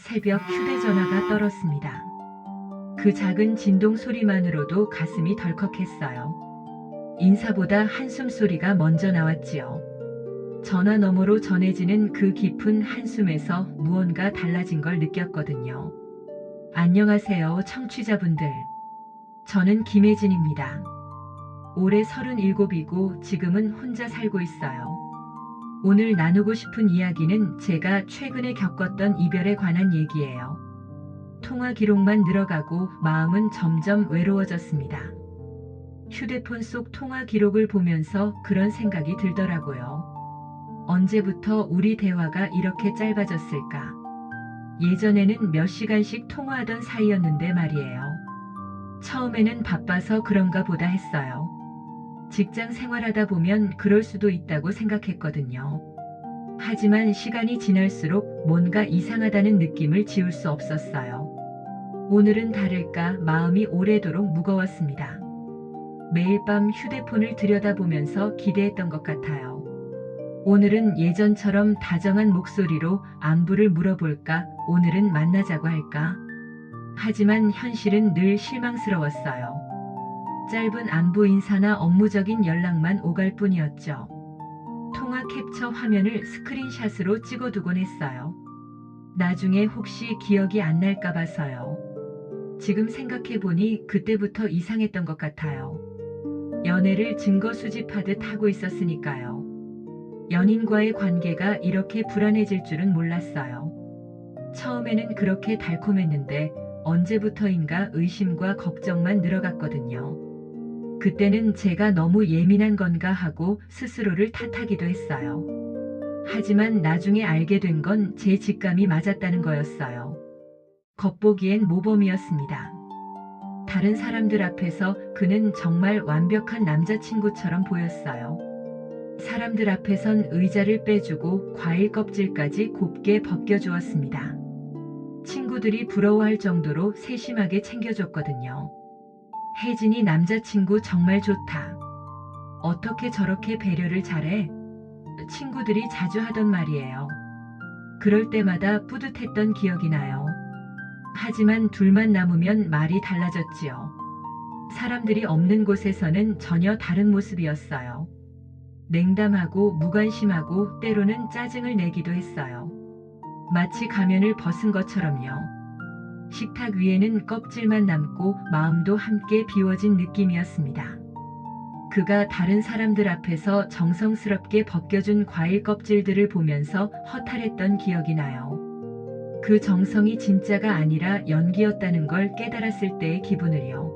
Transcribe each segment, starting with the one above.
새벽 휴대전화가 떨었습니다. 그 작은 진동 소리만으로도 가슴이 덜컥했어요. 인사보다 한숨 소리가 먼저 나왔지요. 전화 너머로 전해지는 그 깊은 한숨에서 무언가 달라진 걸 느꼈거든요. 안녕하세요, 청취자분들. 저는 김혜진입니다. 올해 37이고 지금은 혼자 살고 있어요. 오늘 나누고 싶은 이야기는 제가 최근에 겪었던 이별에 관한 얘기예요. 통화 기록만 늘어가고 마음은 점점 외로워졌습니다. 휴대폰 속 통화 기록을 보면서 그런 생각이 들더라고요. 언제부터 우리 대화가 이렇게 짧아졌을까? 예전에는 몇 시간씩 통화하던 사이였는데 말이에요. 처음에는 바빠서 그런가 보다 했어요. 직장 생활하다 보면 그럴 수도 있다고 생각했거든요. 하지만 시간이 지날수록 뭔가 이상하다는 느낌을 지울 수 없었어요. 오늘은 다를까 마음이 오래도록 무거웠습니다. 매일 밤 휴대폰을 들여다보면서 기대했던 것 같아요. 오늘은 예전처럼 다정한 목소리로 안부를 물어볼까, 오늘은 만나자고 할까? 하지만 현실은 늘 실망스러웠어요. 짧은 안부 인사나 업무적인 연락만 오갈 뿐이었죠. 통화 캡처 화면을 스크린샷으로 찍어두곤 했어요. 나중에 혹시 기억이 안 날까 봐서요. 지금 생각해보니 그때부터 이상했던 것 같아요. 연애를 증거 수집하듯 하고 있었으니까요. 연인과의 관계가 이렇게 불안해질 줄은 몰랐어요. 처음에는 그렇게 달콤했는데 언제부터인가 의심과 걱정만 늘어갔거든요. 그때는 제가 너무 예민한 건가 하고 스스로를 탓하기도 했어요. 하지만 나중에 알게 된 건 제 직감이 맞았다는 거였어요. 겉보기엔 모범이었습니다. 다른 사람들 앞에서 그는 정말 완벽한 남자친구처럼 보였어요. 사람들 앞에선 의자를 빼주고 과일 껍질까지 곱게 벗겨주었습니다. 친구들이 부러워할 정도로 세심하게 챙겨줬거든요. 혜진이 남자친구 정말 좋다. 어떻게 저렇게 배려를 잘해? 친구들이 자주 하던 말이에요. 그럴 때마다 뿌듯했던 기억이 나요. 하지만 둘만 남으면 말이 달라졌지요. 사람들이 없는 곳에서는 전혀 다른 모습이었어요. 냉담하고 무관심하고 때로는 짜증을 내기도 했어요. 마치 가면을 벗은 것처럼요. 식탁 위에는 껍질만 남고 마음도 함께 비워진 느낌이었습니다. 그가 다른 사람들 앞에서 정성스럽게 벗겨준 과일 껍질들을 보면서 허탈했던 기억이 나요. 그 정성이 진짜가 아니라 연기였다는 걸 깨달았을 때의 기분을요.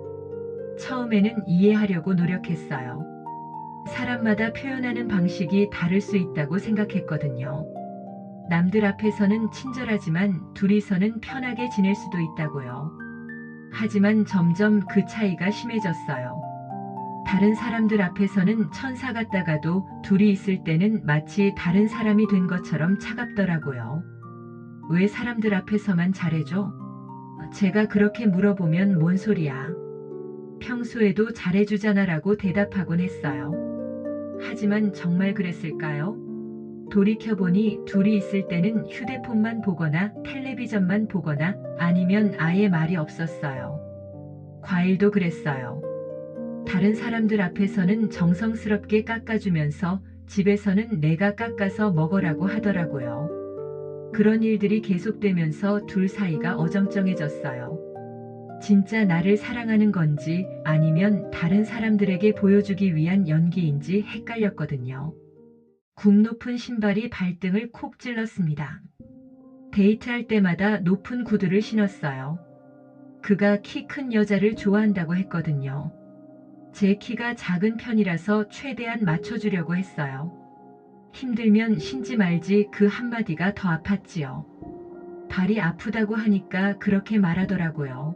처음에는 이해하려고 노력했어요. 사람마다 표현하는 방식이 다를 수 있다고 생각했거든요. 남들 앞에서는 친절하지만 둘이서는 편하게 지낼 수도 있다고요. 하지만 점점 그 차이가 심해졌어요. 다른 사람들 앞에서는 천사 같다가도 둘이 있을 때는 마치 다른 사람이 된 것처럼 차갑더라고요. 왜 사람들 앞에서만 잘해줘? 제가 그렇게 물어보면 뭔 소리야? 평소에도 잘해주잖아라고 대답하곤 했어요. 하지만 정말 그랬을까요? 돌이켜보니 둘이 있을 때는 휴대폰만 보거나 텔레비전만 보거나 아니면 아예 말이 없었어요. 과일도 그랬어요. 다른 사람들 앞에서는 정성스럽게 깎아주면서 집에서는 내가 깎아서 먹으라고 하더라고요. 그런 일들이 계속되면서 둘 사이가 어정쩡해졌어요. 진짜 나를 사랑하는 건지 아니면 다른 사람들에게 보여주기 위한 연기인지 헷갈렸거든요. 굽 높은 신발이 발등을 콕 찔렀습니다. 데이트할 때마다 높은 구두를 신었어요. 그가 키 큰 여자를 좋아한다고 했거든요. 제 키가 작은 편이라서 최대한 맞춰주려고 했어요. 힘들면 신지 말지 그 한마디가 더 아팠지요. 발이 아프다고 하니까 그렇게 말하더라고요.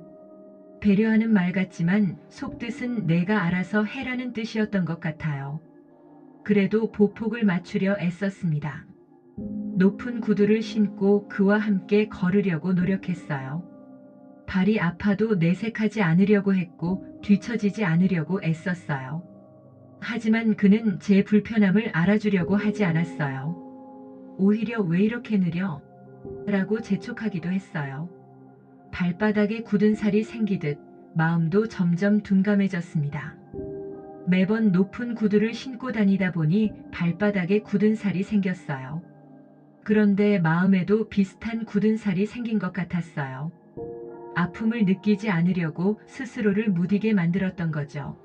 배려하는 말 같지만 속뜻은 내가 알아서 해라는 뜻이었던 것 같아요. 그래도 보폭을 맞추려 애썼습니다. 높은 구두를 신고 그와 함께 걸으려고 노력했어요. 발이 아파도 내색하지 않으려고 했고 뒤처지지 않으려고 애썼어요. 하지만 그는 제 불편함을 알아주려고 하지 않았어요. 오히려 왜 이렇게 느려? 라고 재촉하기도 했어요. 발바닥에 굳은 살이 생기듯 마음도 점점 둔감해졌습니다. 매번 높은 구두를 신고 다니다 보니 발바닥에 굳은 살이 생겼어요. 그런데 마음에도 비슷한 굳은 살이 생긴 것 같았어요. 아픔을 느끼지 않으려고 스스로를 무디게 만들었던 거죠.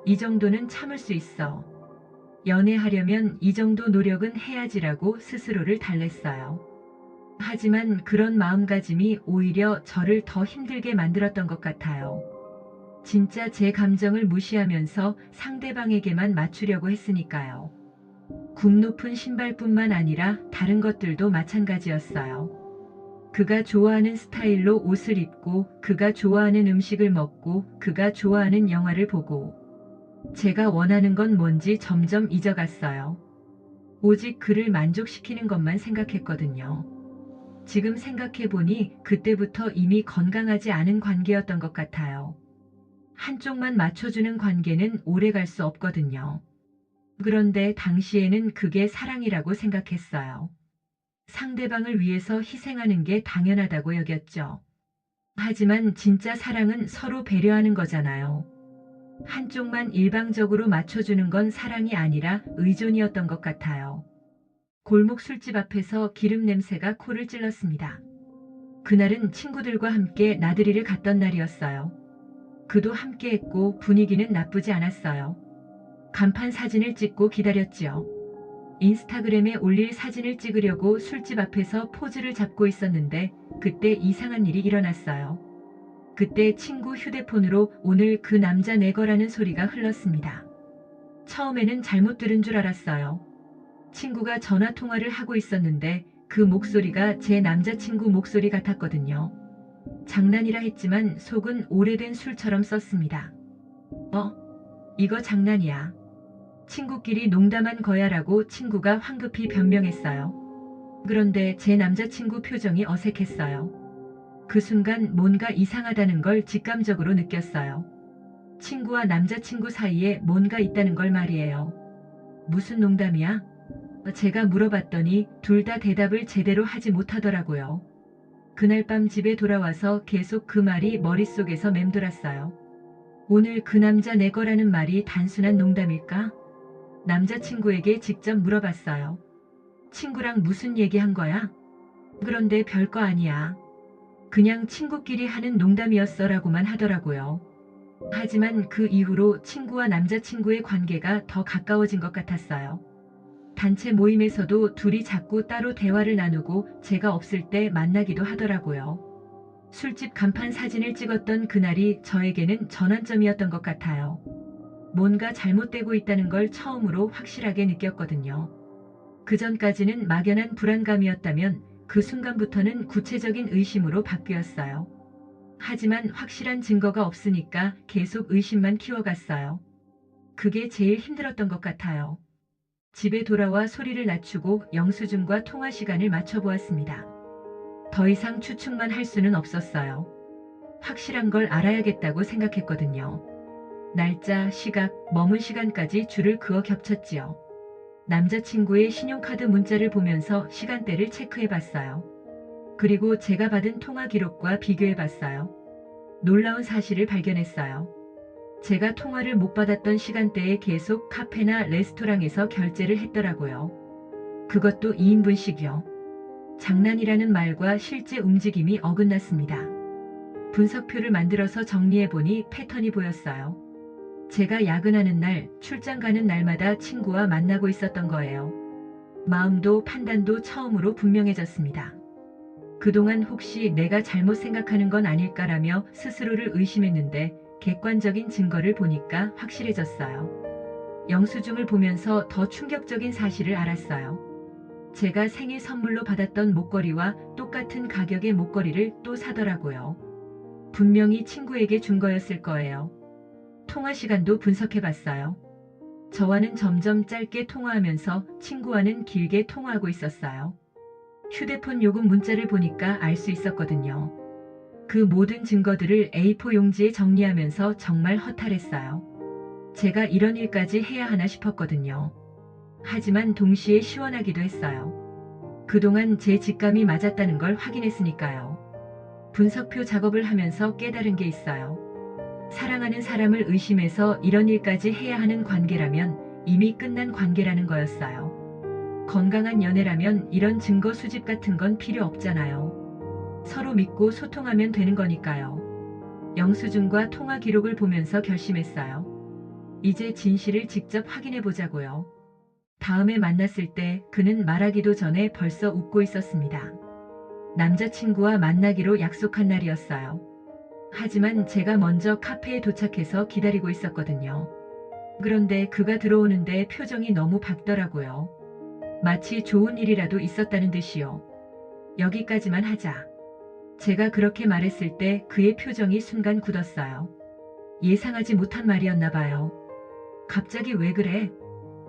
이 정도는 참을 수 있어. 연애하려면 이 정도 노력은 해야지라고 스스로를 달랬어요. 하지만 그런 마음가짐이 오히려 저를 더 힘들게 만들었던 것 같아요. 진짜 제 감정을 무시하면서 상대방에게만 맞추려고 했으니까요. 굽 높은 신발뿐만 아니라 다른 것들도 마찬가지였어요. 그가 좋아하는 스타일로 옷을 입고, 그가 좋아하는 음식을 먹고, 그가 좋아하는 영화를 보고, 제가 원하는 건 뭔지 점점 잊어갔어요. 오직 그를 만족시키는 것만 생각했거든요. 지금 생각해보니 그때부터 이미 건강하지 않은 관계였던 것 같아요. 한쪽만 맞춰주는 관계는 오래 갈 수 없거든요. 그런데 당시에는 그게 사랑이라고 생각했어요. 상대방을 위해서 희생하는 게 당연하다고 여겼죠. 하지만 진짜 사랑은 서로 배려하는 거잖아요. 한쪽만 일방적으로 맞춰주는 건 사랑이 아니라 의존이었던 것 같아요. 골목 술집 앞에서 기름 냄새가 코를 찔렀습니다. 그날은 친구들과 함께 나들이를 갔던 날이었어요. 그도 함께 했고 분위기는 나쁘지 않았어요. 간판 사진을 찍고 기다렸지요. 인스타그램에 올릴 사진을 찍으려고 술집 앞에서 포즈를 잡고 있었는데 그때 이상한 일이 일어났어요. 그때 친구 휴대폰으로 오늘 그 남자 내 거라는 소리가 흘렀습니다. 처음에는 잘못 들은 줄 알았어요. 친구가 전화 통화를 하고 있었는데 그 목소리가 제 남자친구 목소리 같았거든요. 장난이라 했지만 속은 오래된 술처럼 썼습니다. 이거 장난이야. 친구끼리 농담한 거야라고 친구가 황급히 변명했어요. 그런데 제 남자친구 표정이 어색했어요. 그 순간 뭔가 이상하다는 걸 직감적으로 느꼈어요. 친구와 남자친구 사이에 뭔가 있다는 걸 말이에요. 무슨 농담이야? 제가 물어봤더니 둘 다 대답을 제대로 하지 못하더라고요. 그날 밤 집에 돌아와서 계속 그 말이 머릿속에서 맴돌았어요. 오늘 그 남자 내 거라는 말이 단순한 농담일까? 남자친구에게 직접 물어봤어요. 친구랑 무슨 얘기한 거야? 그런데 별거 아니야. 그냥 친구끼리 하는 농담이었어 라고만 하더라고요. 하지만 그 이후로 친구와 남자친구의 관계가 더 가까워진 것 같았어요. 단체 모임에서도 둘이 자꾸 따로 대화를 나누고 제가 없을 때 만나기도 하더라고요. 술집 간판 사진을 찍었던 그날이 저에게는 전환점이었던 것 같아요. 뭔가 잘못되고 있다는 걸 처음으로 확실하게 느꼈거든요. 그전까지는 막연한 불안감이었다면 그 순간부터는 구체적인 의심으로 바뀌었어요. 하지만 확실한 증거가 없으니까 계속 의심만 키워갔어요. 그게 제일 힘들었던 것 같아요. 집에 돌아와 소리를 낮추고 영수증과 통화 시간을 맞춰보았습니다. 더 이상 추측만 할 수는 없었어요. 확실한 걸 알아야겠다고 생각했거든요. 날짜, 시각, 머문 시간까지 줄을 그어 겹쳤지요. 남자친구의 신용카드 문자를 보면서 시간대를 체크해봤어요. 그리고 제가 받은 통화 기록과 비교해봤어요. 놀라운 사실을 발견했어요. 제가 통화를 못 받았던 시간대에 계속 카페나 레스토랑에서 결제를 했더라고요. 그것도 2인분씩이요. 장난이라는 말과 실제 움직임이 어긋났습니다. 분석표를 만들어서 정리해보니 패턴이 보였어요. 제가 야근하는 날, 출장 가는 날마다 친구와 만나고 있었던 거예요. 마음도 판단도 처음으로 분명해졌습니다. 그동안 혹시 내가 잘못 생각하는 건 아닐까라며 스스로를 의심했는데 객관적인 증거를 보니까 확실해졌어요. 영수증을 보면서 더 충격적인 사실을 알았어요. 제가 생일 선물로 받았던 목걸이와 똑같은 가격의 목걸이를 또 사더라고요. 분명히 친구에게 준 거였을 거예요. 통화 시간도 분석해봤어요. 저와는 점점 짧게 통화하면서 친구와는 길게 통화하고 있었어요. 휴대폰 요금 문자를 보니까 알 수 있었거든요. 그 모든 증거들을 A4 용지에 정리하면서 정말 허탈했어요. 제가 이런 일까지 해야 하나 싶었거든요. 하지만 동시에 시원하기도 했어요. 그동안 제 직감이 맞았다는 걸 확인했으니까요. 분석표 작업을 하면서 깨달은 게 있어요. 사랑하는 사람을 의심해서 이런 일까지 해야 하는 관계라면 이미 끝난 관계라는 거였어요. 건강한 연애라면 이런 증거 수집 같은 건 필요 없잖아요. 서로 믿고 소통하면 되는 거니까요. 영수증과 통화 기록을 보면서 결심했어요. 이제 진실을 직접 확인해 보자고요. 다음에 만났을 때 그는 말하기도 전에 벌써 웃고 있었습니다. 남자친구와 만나기로 약속한 날이었어요. 하지만 제가 먼저 카페에 도착해서 기다리고 있었거든요. 그런데 그가 들어오는데 표정이 너무 밝더라고요. 마치 좋은 일이라도 있었다는 듯이요. 여기까지만 하자. 제가 그렇게 말했을 때 그의 표정이 순간 굳었어요. 예상하지 못한 말이었나 봐요. 갑자기 왜 그래?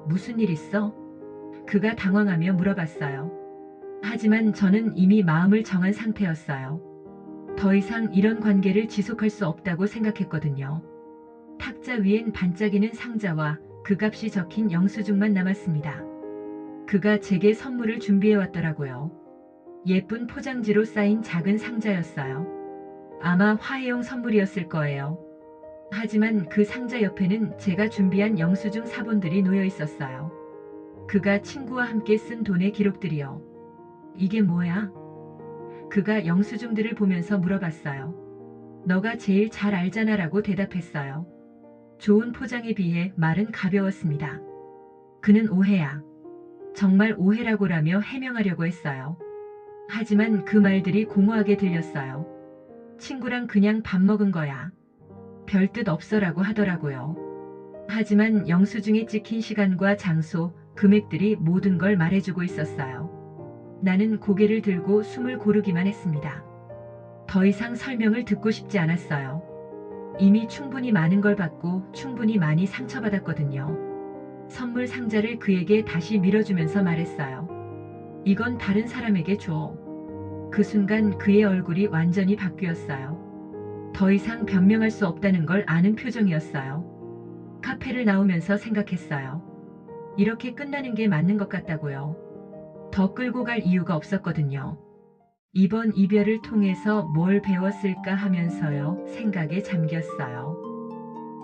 무슨 일 있어? 그가 당황하며 물어봤어요. 하지만 저는 이미 마음을 정한 상태였어요. 더 이상 이런 관계를 지속할 수 없다고 생각했거든요. 탁자 위엔 반짝이는 상자와 그 값이 적힌 영수증만 남았습니다. 그가 제게 선물을 준비해 왔더라고요. 예쁜 포장지로 쌓인 작은 상자였어요. 아마 화해용 선물이었을 거예요. 하지만 그 상자 옆에는 제가 준비한 영수증 사본들이 놓여 있었어요. 그가 친구와 함께 쓴 돈의 기록들이요. 이게 뭐야? 그가 영수증들을 보면서 물어봤어요. 너가 제일 잘 알잖아라고 대답했어요. 좋은 포장에 비해 말은 가벼웠습니다. 그는 오해야. 정말 오해라고라며 해명하려고 했어요. 하지만 그 말들이 공허하게 들렸어요. 친구랑 그냥 밥 먹은 거야. 별 뜻 없어라고 하더라고요. 하지만 영수증에 찍힌 시간과 장소, 금액들이 모든 걸 말해주고 있었어요. 나는 고개를 들고 숨을 고르기만 했습니다. 더 이상 설명을 듣고 싶지 않았어요. 이미 충분히 많은 걸 받고 충분히 많이 상처받았거든요. 선물 상자를 그에게 다시 밀어주면서 말했어요. 이건 다른 사람에게 줘. 그 순간 그의 얼굴이 완전히 바뀌었어요. 더 이상 변명할 수 없다는 걸 아는 표정이었어요. 카페를 나오면서 생각했어요. 이렇게 끝나는 게 맞는 것 같다고요. 더 끌고 갈 이유가 없었거든요. 이번 이별을 통해서 뭘 배웠을까 하면서요, 생각에 잠겼어요.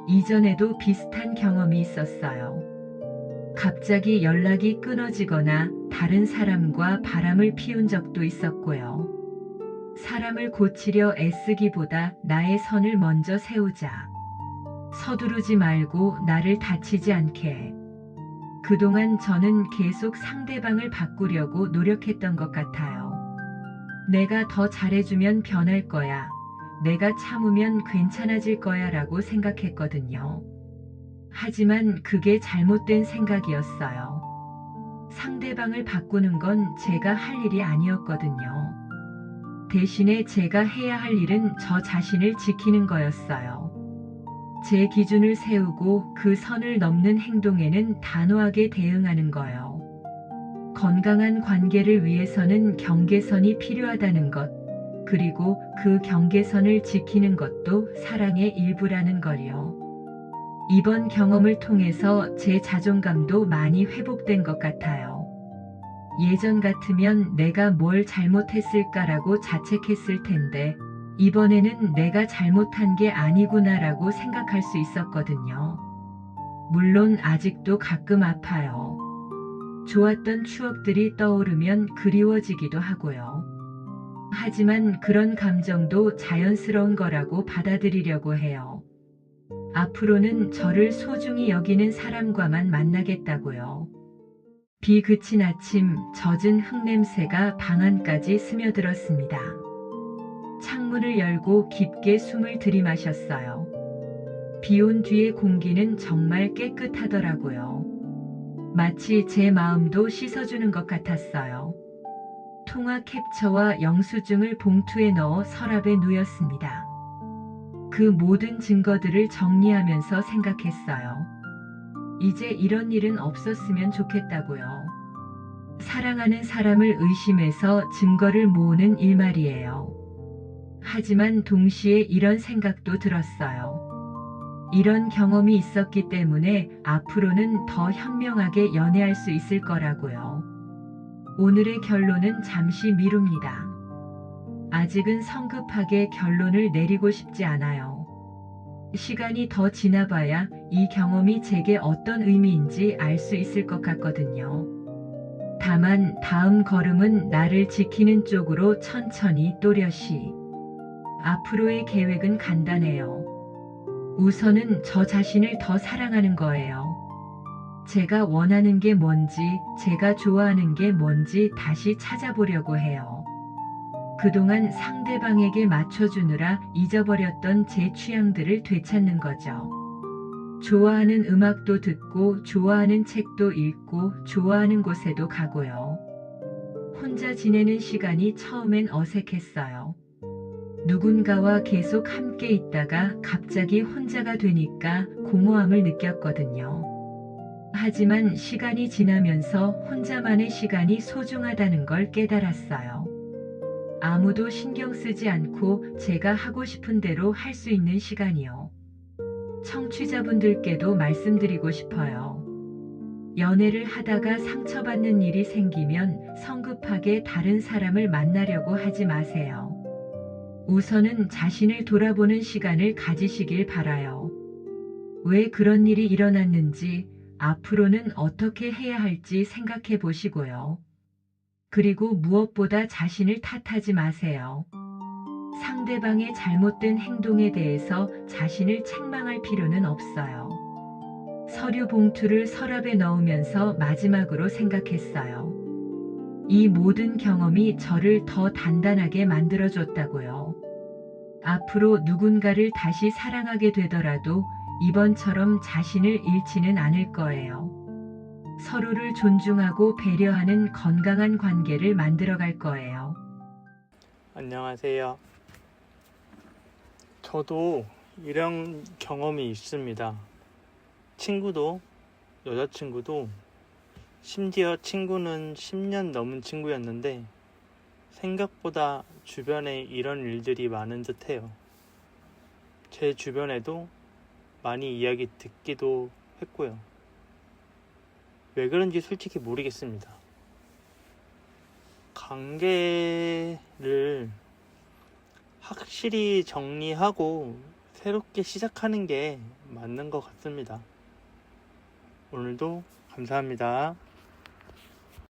이전에도 비슷한 경험이 있었어요. 갑자기 연락이 끊어지거나 다른 사람과 바람을 피운 적도 있었고요. 사람을 고치려 애쓰기보다 나의 선을 먼저 세우자. 서두르지 말고 나를 다치지 않게. 그동안 저는 계속 상대방을 바꾸려고 노력했던 것 같아요. 내가 더 잘해주면 변할 거야. 내가 참으면 괜찮아질 거야 라고 생각했거든요. 하지만 그게 잘못된 생각이었어요. 상대방을 바꾸는 건 제가 할 일이 아니었거든요. 대신에 제가 해야 할 일은 저 자신을 지키는 거였어요. 제 기준을 세우고 그 선을 넘는 행동에는 단호하게 대응하는 거요. 건강한 관계를 위해서는 경계선이 필요하다는 것, 그리고 그 경계선을 지키는 것도 사랑의 일부라는 걸요. 이번 경험을 통해서 제 자존감도 많이 회복된 것 같아요. 예전 같으면 내가 뭘 잘못했을까라고 자책했을 텐데, 이번에는 내가 잘못한 게 아니구나라고 생각할 수 있었거든요. 물론 아직도 가끔 아파요. 좋았던 추억들이 떠오르면 그리워지기도 하고요. 하지만 그런 감정도 자연스러운 거라고 받아들이려고 해요. 앞으로는 저를 소중히 여기는 사람과만 만나겠다고요. 비 그친 아침, 젖은 흙냄새가 방 안까지 스며들었습니다. 창문을 열고 깊게 숨을 들이마셨어요. 비 온 뒤의 공기는 정말 깨끗하더라고요. 마치 제 마음도 씻어주는 것 같았어요. 통화 캡처와 영수증을 봉투에 넣어 서랍에 놓였습니다. 그 모든 증거들을 정리하면서 생각했어요. 이제 이런 일은 없었으면 좋겠다고요. 사랑하는 사람을 의심해서 증거를 모으는 일 말이에요. 하지만 동시에 이런 생각도 들었어요. 이런 경험이 있었기 때문에 앞으로는 더 현명하게 연애할 수 있을 거라고요. 오늘의 결론은 잠시 미룹니다. 아직은 성급하게 결론을 내리고 싶지 않아요. 시간이 더 지나봐야 이 경험이 제게 어떤 의미인지 알 수 있을 것 같거든요. 다만 다음 걸음은 나를 지키는 쪽으로 천천히 또렷이. 앞으로의 계획은 간단해요. 우선은 저 자신을 더 사랑하는 거예요. 제가 원하는 게 뭔지, 제가 좋아하는 게 뭔지 다시 찾아보려고 해요. 그동안 상대방에게 맞춰주느라 잊어버렸던 제 취향들을 되찾는 거죠. 좋아하는 음악도 듣고, 좋아하는 책도 읽고, 좋아하는 곳에도 가고요. 혼자 지내는 시간이 처음엔 어색했어요. 누군가와 계속 함께 있다가 갑자기 혼자가 되니까 공허함을 느꼈거든요. 하지만 시간이 지나면서 혼자만의 시간이 소중하다는 걸 깨달았어요. 아무도 신경 쓰지 않고 제가 하고 싶은 대로 할 수 있는 시간이요. 청취자분들께도 말씀드리고 싶어요. 연애를 하다가 상처받는 일이 생기면 성급하게 다른 사람을 만나려고 하지 마세요. 우선은 자신을 돌아보는 시간을 가지시길 바라요. 왜 그런 일이 일어났는지, 앞으로는 어떻게 해야 할지 생각해 보시고요. 그리고 무엇보다 자신을 탓하지 마세요. 상대방의 잘못된 행동에 대해서 자신을 책망할 필요는 없어요. 서류 봉투를 서랍에 넣으면서 마지막으로 생각했어요. 이 모든 경험이 저를 더 단단하게 만들어줬다고요. 앞으로 누군가를 다시 사랑하게 되더라도 이번처럼 자신을 잃지는 않을 거예요. 서로를 존중하고 배려하는 건강한 관계를 만들어갈 거예요. 안녕하세요. 저도 이런 경험이 있습니다. 친구도, 여자친구도, 심지어 친구는 10년 넘은 친구였는데 생각보다 주변에 이런 일들이 많은 듯해요. 제 주변에도 많이 이야기 듣기도 했고요. 왜 그런지 솔직히 모르겠습니다. 관계를 확실히 정리하고 새롭게 시작하는 게 맞는 것 같습니다. 오늘도 감사합니다.